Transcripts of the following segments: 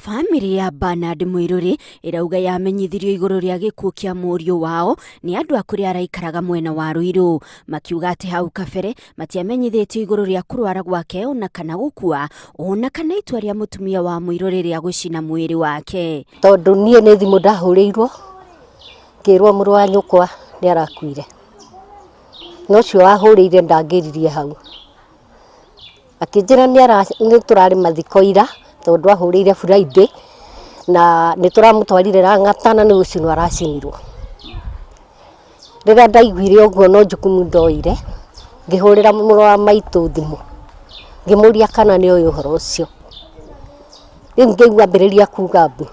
Family ya Bernard Muiruri irauga yamenyithirio iguru ria gikuo kia murio wao ni andu akuri araikaraga mwena wa Ruiru, makiuga ati hau kabere matiamenyithitio iguru ria kurwara gwake ona kana gukua ona kana itua ria mutumia wa Muiruri ria gucina mwiri wake. Tondu nie ni thimu ndahuriirwo ngirwo muru wa nyukwa ni arakuire, no cio wahuriire ndangiririe hau akijira ni turari Mathiko ira tondu ahuriire Friday na ni turamutwarire Rang'atana ni gucinwo aracinirwo. Rira ndaiguire uguo no njukumu ndoire ngihurira muru wa maitu thimu ngimuria kana ni uyu horo ucio, riu ngigua mbiriria kuga mbu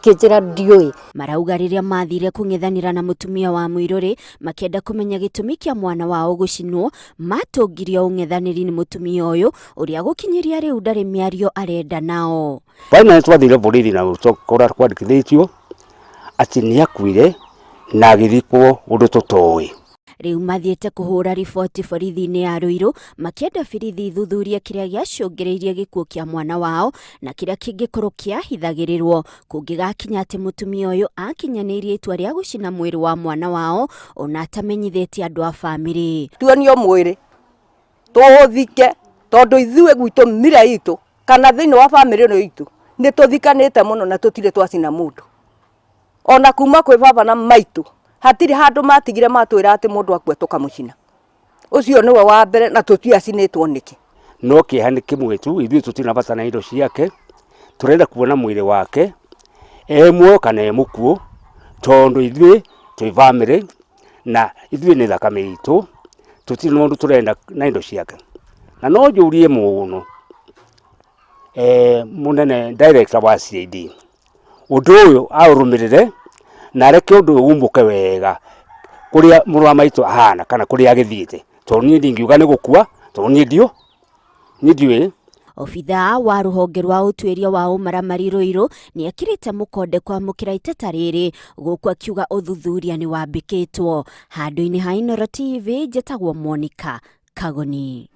kijira ndiui. Marauga riria mathire kung'ethanira na mutumia wa Muiruri makenda kumenya gitumi kia mwana wao gucinwo, matungirio ung'ethaniri ni mutumia uyu uria gukinyiria riu ndari miario arenda nao. Baina twathire borithi na tukora kwandikithitio ati ni akuire na agithikwo undu tutoi. Riu mathiete kuhura riboti borithi-ini ya Ruiru makenda borithi thuthuria kiria giacungireirie gikuo kia mwana wao na kiria kingikorwo kiahithagirirwo kungigakinya ati mutumia uyu akinyanirie itua ria gucina mwiri wa mwana wao ona atamenyithetie andu a family. Tuonio mwiri tuthike tondu ithue gwitu mira itu kana thiini wa family no itu ni tuthikanite muno na tutire twacina mundu ona kuma kwi baba na maitu hatiri handu matigire matwira ati mundu akwe tukamucina. Ucio niwe wa mbere na tutiacinitwo niki no kihanike mwetu ithuĩ tutina bata na indo ciake, turenda kuona mwiri wake emwo kana emukuo tondu ithuĩ twi family na ithuĩ ni thakame itu tutina mundu turenda na indo ciake. Na no njurie muno munene director wa CID undu uyu aurumirire na reke undu umbuke wega kuria muru wa maitu ahana kana kuria agithiite tondu ni ndingiuga ni gukua tondu ni ndiui. Obitha wa ruhonge rwa utwiria wa umaramari Ruiru ni akirite mukonde kwa mukira iteta riri guku akiuga uthuthuria ni wambikitwo. Handu-ini ha Inooro TV jetagwo Monica Kagoni.